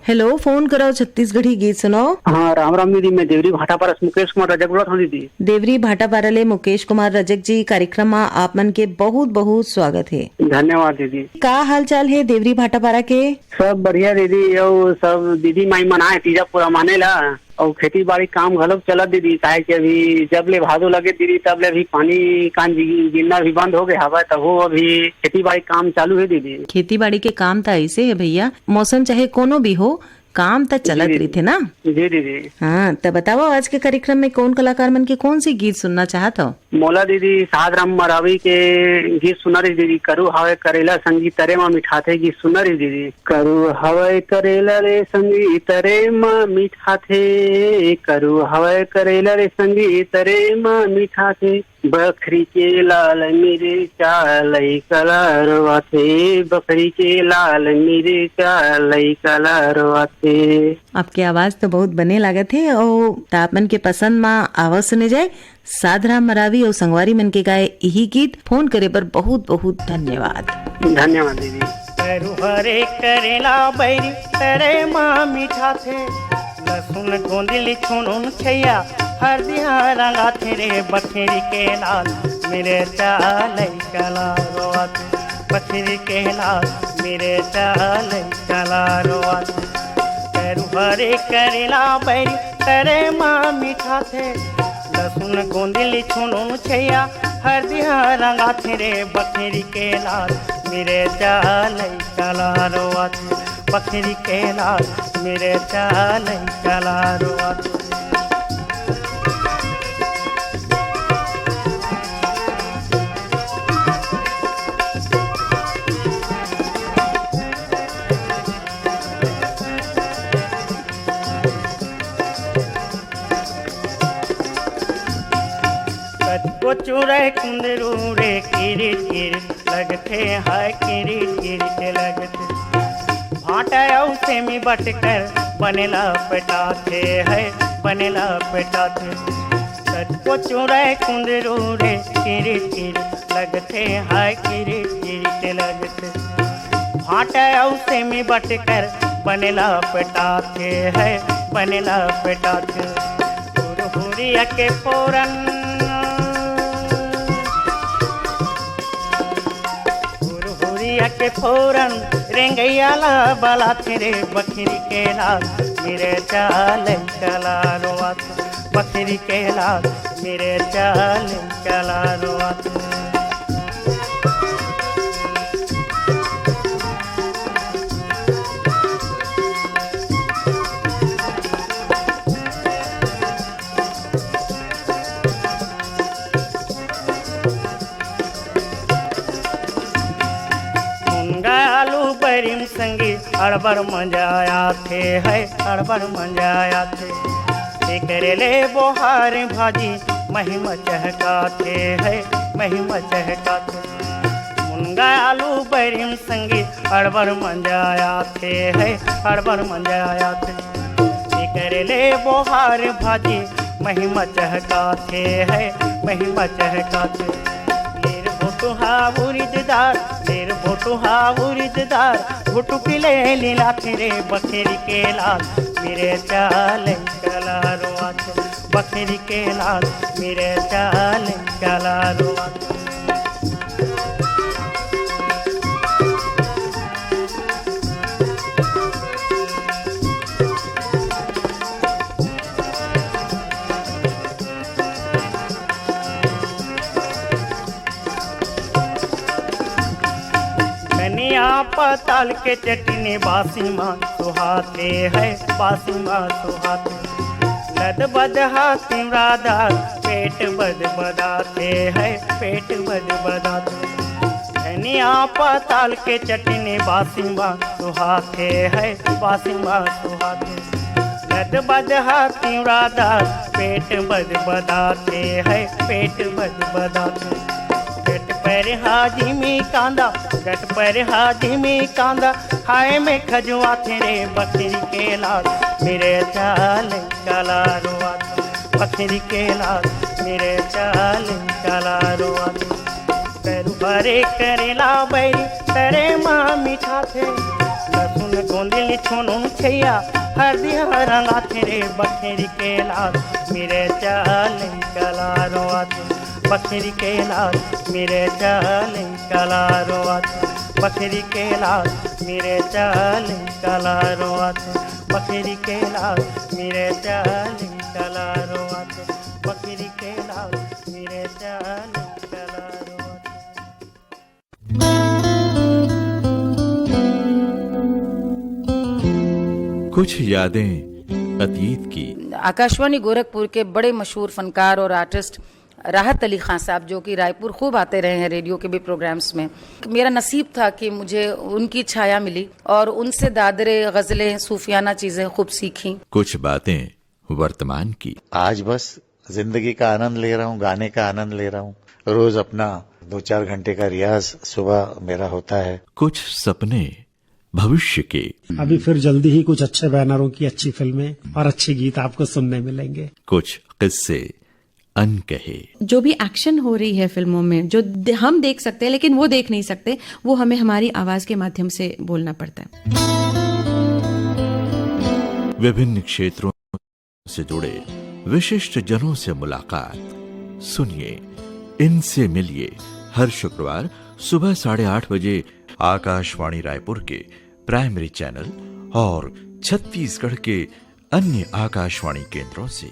हेलो, फोन करो छत्तीसगढ़ी गीत सुनाओ। हाँ, राम राम दीदी। मैं देवरी भाटापारा से मुकेश कुमार रजक बोलत हूँ दीदी। देवरी भाटापारा ले मुकेश कुमार रजक जी, कार्यक्रम में आप मन के बहुत बहुत स्वागत है। धन्यवाद दीदी। का हाल चाल है देवरी भाटापारा के? सब बढ़िया दीदी। और सब दीदी माई मनाए तीजा पूरा माने ला, और खेती बाड़ी काम घलोक चलत दीदी। काहे कि अभी जब ले भादो लगे दीदी तब ले अभी पानी कान गिरना भी बंद हो गया हवा, तब वो अभी खेती बाड़ी काम चालू है दीदी। खेती बाड़ी के काम तो ऐसे है भैया, मौसम चाहे कोनो भी हो, काम तो चलत रही थे ना। जी दीदी। हाँ, तो बताओ आज के कार्यक्रम में कौन कलाकार मन के कौन सी गीत सुनना चाहत हो? मोला दीदी साद राम मरावी के गीत सुना रही दीदी। करू हवे करेला संगी तरे माँ मिठाथे गीत सुना रही दीदी। करू हवे करेला रे संगी तरे माँ मिठाथे, करू हवे करेला रे संगी तरे माँ मिठाथे। बकरी के लाल मेरे चालई कलरवा थे, बकरी के लाल मेरे चालई कलरवा थे। आपके आवाज तो बहुत बने लागत है, और तापमन के पसंद में आवाज सुने जाए। साधराम मरावी और संगवारी मन के गाए यही गीत। फोन करे पर बहुत बहुत धन्यवाद। धन्यवाद दीदी। करू हरे करेला बैरी तरे माँ मीठा थे, लहसुन गोंदली छुनुन छैया हरदिया रंगा थे रे। बखेरी के लाल मेरे चालई कला रोआत, बखेरी के लाल मेरे चालई कला रोआत। करू हरे करेला बैरी तरे माँ मीठा थे, लहसुन गोंदली छुनुन छैया हरदिया रंगा थे रे। बखेरी के लाल मेरे चालई कला रोआत, बखेरी के लाल मेरे चालई कला रोआत। को चूरे कुंदरू रे किरी किरी लगते हाय किरी किरी लगते। भाटा उसे में बटकर बनेला पेटाते है, बनेला पेटाते। को चूरे कुंदरू रे किरी किरी लगते हाय किरी किरी लगते। भाटा उसे में बटकर बनेला पेटाते है, बनेला पेटाते। हुरिया के फोरन के फोरन रेंगैयाला बाला तेरे। बकरी के लाल मेरे चाल कला रोआत, बकरी के लाल मेरे चाल कला रोआत। संगी अड़बड़ मंजाया थे है, अड़बड़ मंजाया थे। करेले बोहार भाजी महिमा चहकाते है, महिमा चहकाते। मुनगा आलू बैरिम संगी अड़बड़ मंजाया थे है, अड़बड़ मंजाया थे। करेले बोहार भाजी महिमा चहकाते है, महिमा चहकाते। भोटुहा उरिददार तेर भोटुहा उरिददार, भोटु पिले लीला तेरे। बखेरी के लाल मेरे चाल कला रोआत, बखेरी के लाल मेरे चाल कला रोआत। पताल के चटनी बासी माँ सुहाते है, बासी माँ सुहाते। लद बद हाथी राधा पेट बद बदाते है, पेट बद बदाते। धनिया पाताल के चटनी बासिंबा सुहाते है, बासिंबा सुहाते। लद बद हाथी राधा पेट बद बदाते है, पेट बद बदाते। गट पर हाजी में कांदा, गट पर हाजी में कांदा, खाए में खजुआ थे बकरी के लाल मेरे चाल काला रुआ। बकरी के लाल मेरे चाल काला रुआ। करू भरे करेला बैरी तरे माँ मीठा थे, लहसुन गोंदली छोनू छैया हरदिया रंगा थे बकरी के लाल मेरे चाल काला रुआ। बकरी के लाल मेरे चाल काला रोआ। बकरी के लाल मेरे चाल काला रोआ। बकरी के लाल मेरे चाल काला रोआ। बकरी के लाल मेरे चाल काला रोआ। कुछ यादें अतीत की। आकाशवाणी गोरखपुर के बड़े मशहूर फनकार और आर्टिस्ट राहत अली खान साहब, जो कि रायपुर खूब आते रहे हैं रेडियो के भी प्रोग्राम्स में। मेरा नसीब था कि मुझे उनकी छाया मिली और उनसे दादरे, गजलें, सूफियाना चीजें खूब सीखी। कुछ बातें वर्तमान की। आज बस जिंदगी का आनंद ले रहा हूँ, गाने का आनंद ले रहा हूँ। रोज अपना 2-4 घंटे का रियाज सुबह मेरा होता है। कुछ सपने भविष्य के। अभी फिर जल्दी ही कुछ अच्छे बैनरों की अच्छी फिल्में और अच्छे गीत आपको सुनने मिलेंगे। कुछ किस्से अनकहे। जो भी एक्शन हो रही है फिल्मों में, जो हम देख सकते हैं लेकिन वो देख नहीं सकते, वो हमें हमारी आवाज के माध्यम से बोलना पड़ता है। विभिन्न क्षेत्रों से जुड़े विशिष्ट जनों से मुलाकात। सुनिए, इनसे मिलिए हर शुक्रवार सुबह 8:30 बजे आकाशवाणी रायपुर के प्राइमरी चैनल और छत्तीसगढ़ के अन्य आकाशवाणी केंद्रों से।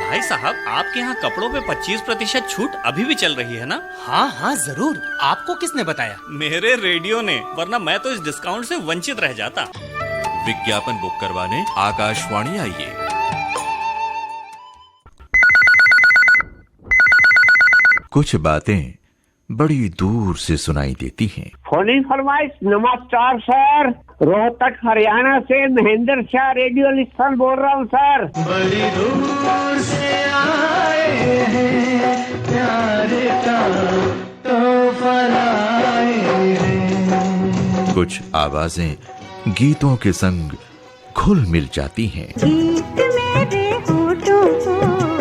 भाई साहब, आपके यहाँ कपड़ों पे 25% छूट अभी भी चल रही है ना? हाँ हाँ जरूर। आपको किसने बताया? मेरे रेडियो ने, वरना मैं तो इस डिस्काउंट से वंचित रह जाता। विज्ञापन बुक करवाने आकाशवाणी आइए। कुछ बातें बड़ी दूर से सुनाई देती हैं। फोनी फरमाइश। नमस्कार सर, रोहतक हरियाणा से महेंद्र शाह रेडियो लिस्टन बोल रहा हूँ सर। बड़ी दूर से आए हैं, प्यार का तोहफा लाए हैं। कुछ आवाजें गीतों के संग घुल मिल जाती हैं। गीत मेरे होठों को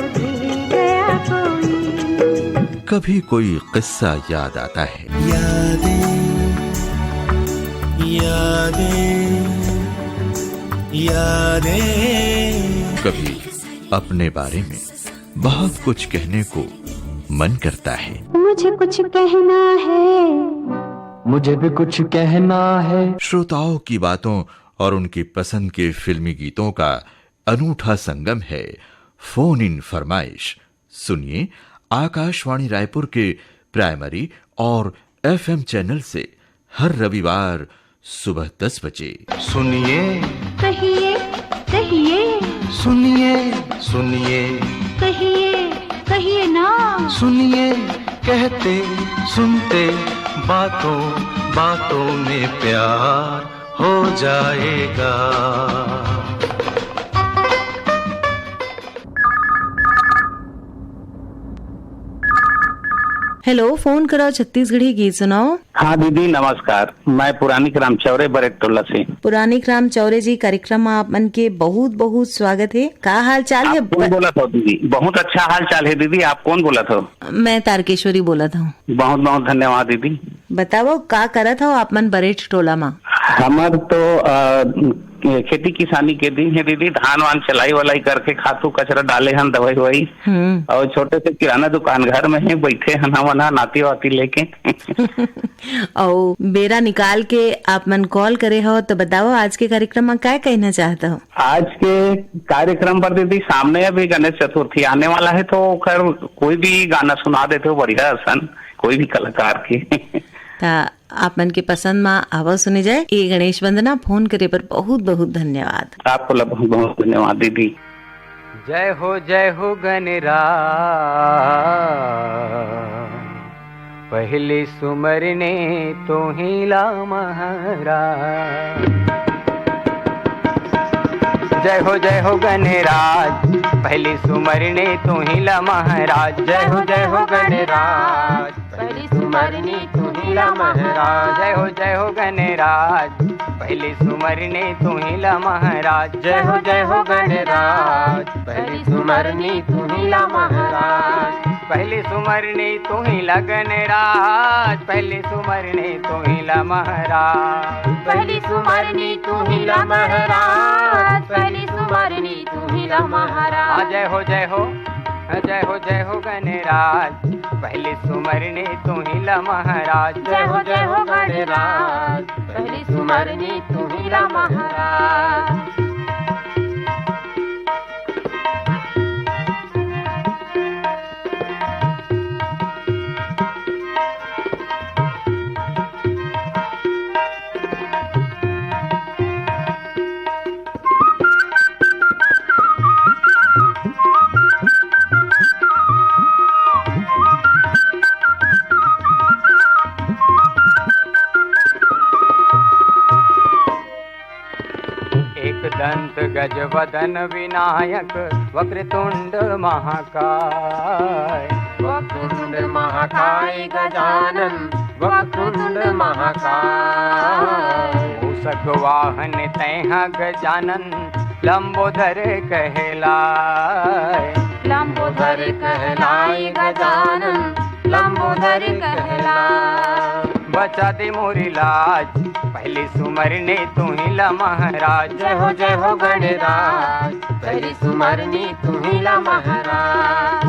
भी गया कोई। कभी कोई किस्सा याद आता है। यादें यादें यादें। कभी अपने बारे में बहुत कुछ कहने को मन करता है। मुझे कुछ कहना है, मुझे भी कुछ कहना है। श्रोताओं की बातों और उनकी पसंद के फिल्मी गीतों का अनूठा संगम है फोन इन फरमाइश। सुनिए आकाशवाणी रायपुर के प्राइमरी और FM चैनल से हर रविवार सुबह 10 बजे। सुनिए कहिए कहिए, सुनिए सुनिए कहिए कहिए ना, सुनिए कहते सुनते बातों बातों में प्यार हो जाएगा। हेलो, फोन करो छत्तीसगढ़ी गीत सुनाओ। हाँ दीदी नमस्कार, मैं पुरानी राम चौरे बरेट टोला से। पुरानी राम चौरे जी, कार्यक्रम में आप मन के बहुत बहुत स्वागत है। का हाल चाल है? कौन बोला था दीदी? बहुत अच्छा हाल चाल है दीदी। आप कौन बोला था? मैं तारकेश्वरी बोला था। बहुत बहुत धन्यवाद दीदी। बताओ का करा था आप मन बरेट टोला में? हमार तो खेती किसानी के दिन है दीदी। धान वान चलाई वलाई करके खातू कचरा डाले हैं, दवाई वही, और छोटे से किराना दुकान घर में है, बैठे हैं हम नाती वाती लेके। और बेरा निकाल के आप मन कॉल करे हो, तो बताओ आज के कार्यक्रम में क्या कहना चाहता हो? आज के कार्यक्रम पर दीदी सामने अभी गणेश चतुर्थी आने वाला है, तो खैर कोई भी गाना सुना देते हो बढ़िया सन, कोई भी कलाकार के। ता आप मन के पसंद में आवा सुने जाए। ए गणेश वंदना फोन करे पर बहुत बहुत धन्यवाद। आपको बहुत बहुत धन्यवाद दीदी। जय हो गणराज, पहली सुमरने तो हिला महाराज। जय हो गणराज, पहली सुमरने तो हिला महाराज। जय हो गणराज, पहली सुमरने तो हिला महाराज। जय हो गणराज, पहली सुमरने तो हिला महाराज। जय हो गणराज, पहली सुमरने तो हिला महाराज। पहली सुमरने तो हिला गणराज, पहली सुमरने तो हिला महाराज। पहली सुमरनी तू हिला महाराज, पहली सुमरनी तू हिला महाराज। जय हो गणराज, पहली सुमरने तो हिला महाराज। जय हो गणराज, पहली सुमरनी तू हिला महाराज। दंत गजवदन विनायक, वक्रतुंड महाकाय। वक्रतुंड महाकाय गजानन, वक्रतुंड महाकाय। मूषक वाहन तैहा गजानन, लंबोदर कहलाय। लंबोदर कहलाय गजानन, लंबोदर कहलाय। बचा दे मोरी लाज, पहली सुमरने तू हिला महाराज। जय हो गणराज, पहली सुमरनी तू हिला महाराज।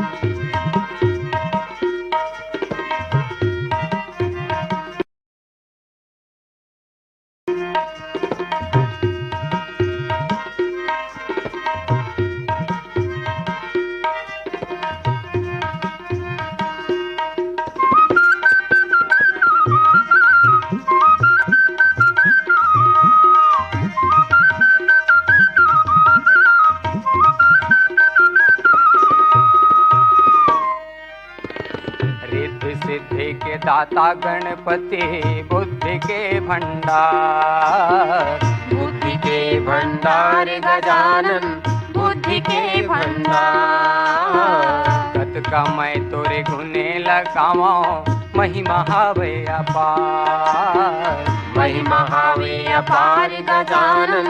सिद्धि के दाता गणपति, बुद्धि के भंडार। बुद्धि के भंडार गजानन, बुद्धि के भंडार। कत का मैं तोरे गुने लगावा, महिमा हावे अपार। महिमा हावे अपार गजानन,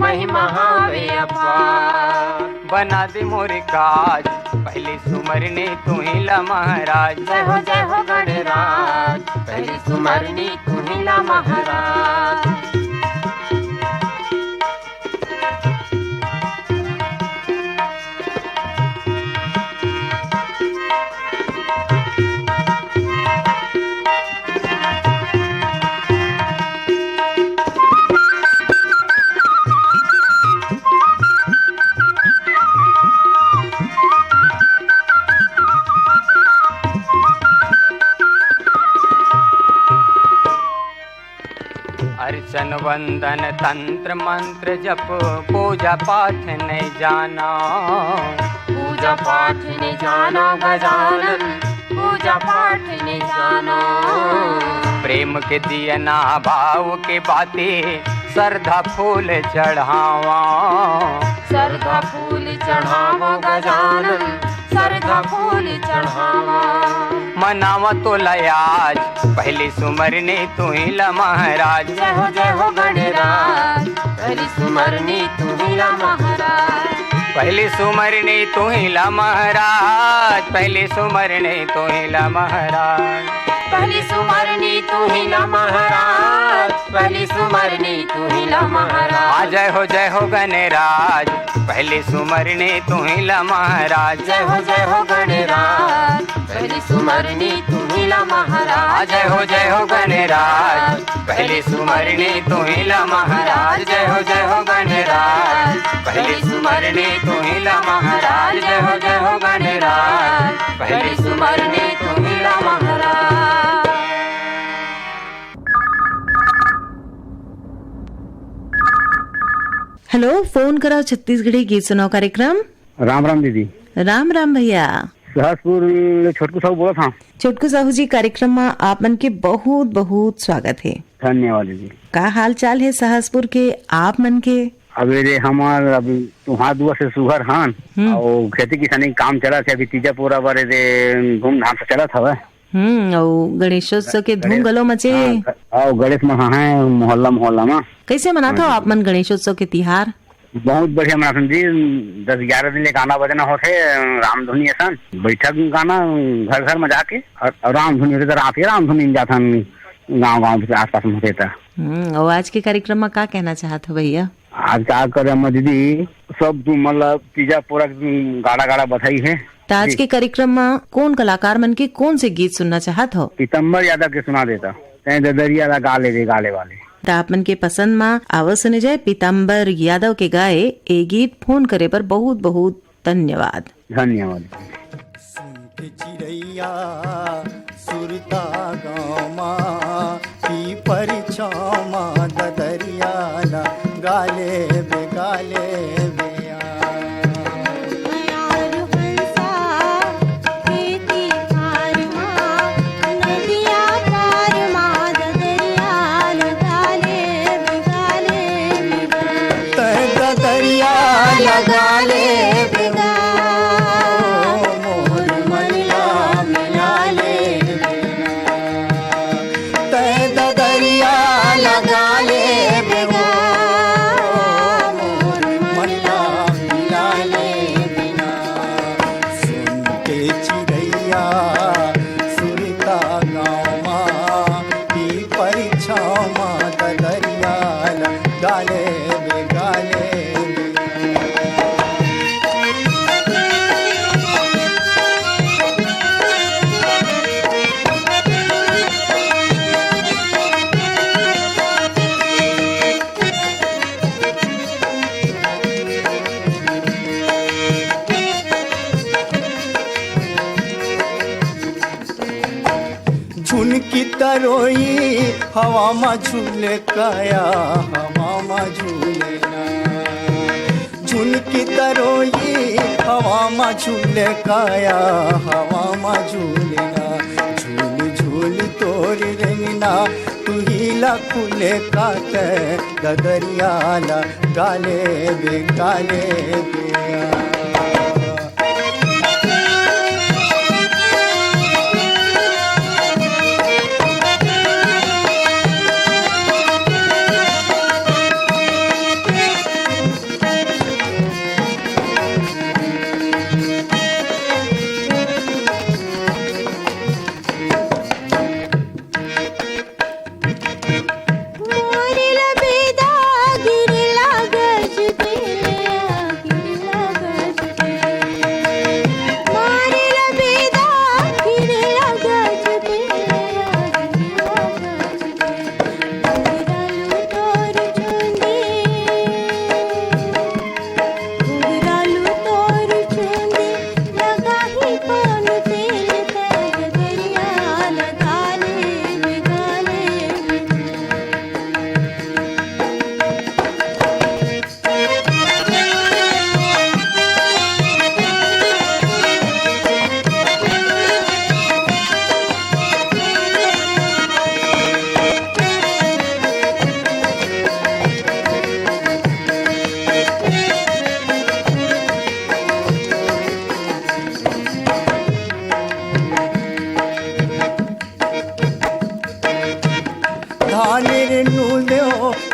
महिमा हावे अपार। बना दे मोरे काज, पहली सुमरने तू हिला महाराज। जय हो गणराज, पहली सुमरनी तू हिला महाराज। अर्चन वंदन तंत्र मंत्र जप, पूजा पाठ नहीं जाना। पूजा पाठ नहीं जाना गजानन, पूजा पाठ नहीं जाना। प्रेम के दिया ना भाव के बातें, श्रद्धा फूल चढ़ावा। श्रद्धा फूल चढ़ावा गजानन, श्रद्धा फूल चढ़ावा। मनावा तो लयाज, पहली सुमरने तू हिला महाराज। जय हो गणराज, पहली सुमरनी तू हिला महाराज। पहली सुमरने तू हिला महाराज, पहली सुमरने तू हिला महाराज। पहली सुमरनी तू हिला महाराज, पहली सुमरनी तू हिला महाराज। जय हो गणराज, पहली सुमरने तू हिला महाराज। जय हो गणराज, पहली सुमरनी तू हिला महाराज। जय हो गणराज, पहली सुमरने तू हिला महाराज। जय हो गणराज, पहली सुमरने तू हिला महाराज। जय हो गणराज, पहली सुमरने तू हिला महाराज। हेलो, फोन कराओ छत्तीसगढ़ी गीत सुनाओ कार्यक्रम। राम राम दीदी। राम राम भैया। सहसपुर छोटकू साहू बोला था। छोटकू साहू जी, कार्यक्रम में आप मन के बहुत बहुत स्वागत है। धन्यवाद दीदी। का हाल चाल है सहसपुर के आप मन के? अभी रे हमार अभी वहाँ दुआ से सुघर हान और खेती किसानी का काम चला थे। अभी तीजा पूरा बारे रे धूमधाम से चला था। और गणेशोत्सव के धूम गलो मचे। और गणेश महा है मोहल्ला मोहल्ला में। कैसे मनाता हो आप मन गणेशोत्सव के तिहार? बहुत बढ़िया मनाते जी। 10-11 दिन ले गाना बजना होते, रामधुनी ऐसा बैठक गाना घर घर में जाके और रामधुनी होते रात ही रामधुनी जाता गाँव के आसपास में होते। और आज के कार्यक्रम में क्या कहना चाहते हो भैया? आज क्या करे दीदी, सब तू मतलब तीजा पूरा गाड़ा गाड़ा बधाई है। तो आज के कार्यक्रम में कौन कलाकार मन के कौन से गीत सुनना चाहत हो? पीतम्बर यादव के सुना देता, दरिया गाले वाले। तो आप मन के पसंद में आवाज सुने जाए पीतम्बर यादव के गाए ए गीत। फोन करे पर बहुत बहुत धन्यवाद। धन्यवाद। चिड़ैया सुरता गामा पीपर छामा ददरिया गाले बेगाले लगाले झुनकी तरोई हवा में झूले काया हवा में झूले झुनकी तरोई हवा में झूले काया हवा में झूले झूल झूल तोर रेंगना तू हीला खुले काटे ददरियाला गाले बेगाले बेया।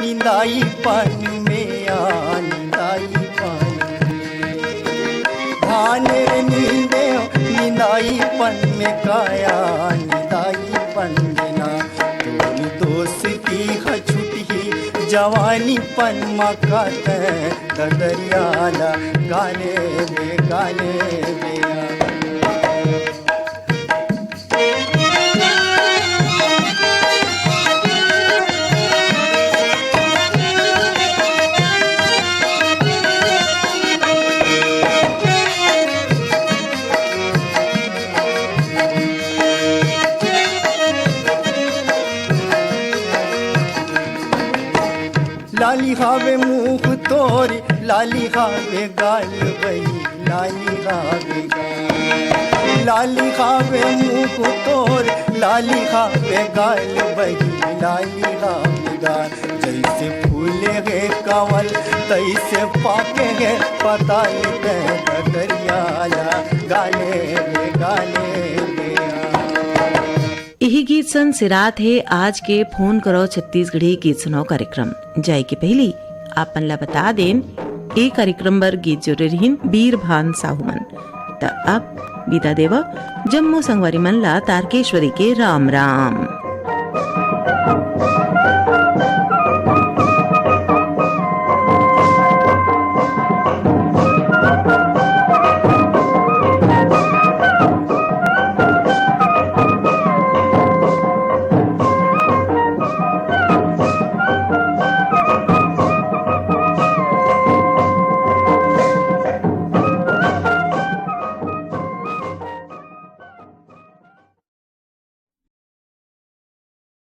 निंदाई पानी में आ निंदाई पानी धान रे नींदे निंदाई पन में काया निंदाई पन बिना तोरी दोस्ती है छुटी जवानी पन मकात दरियाला गाले बेया। लाली हावे मुँह तो तोरी लाली खावे गाल बही लाली खावे गाल लाली खावे मुँह तोर लाली खावे गाल बही लाली खावे गाल जैसे फूले गे कंवल तैसे पाके गे पताई दरियाला गाले गे गाले यही गीत सन सिरात है आज के फोन करो छत्तीसगढ़ी गीत सुनाओ कार्यक्रम जाय के पहली आपन ला बता देन ए कार्यक्रम बर गीत जोड़े रहीन बीर भान साहुमन त अब विदा देवा जम्मू संगवारी मन ला तारकेश्वरी के राम राम।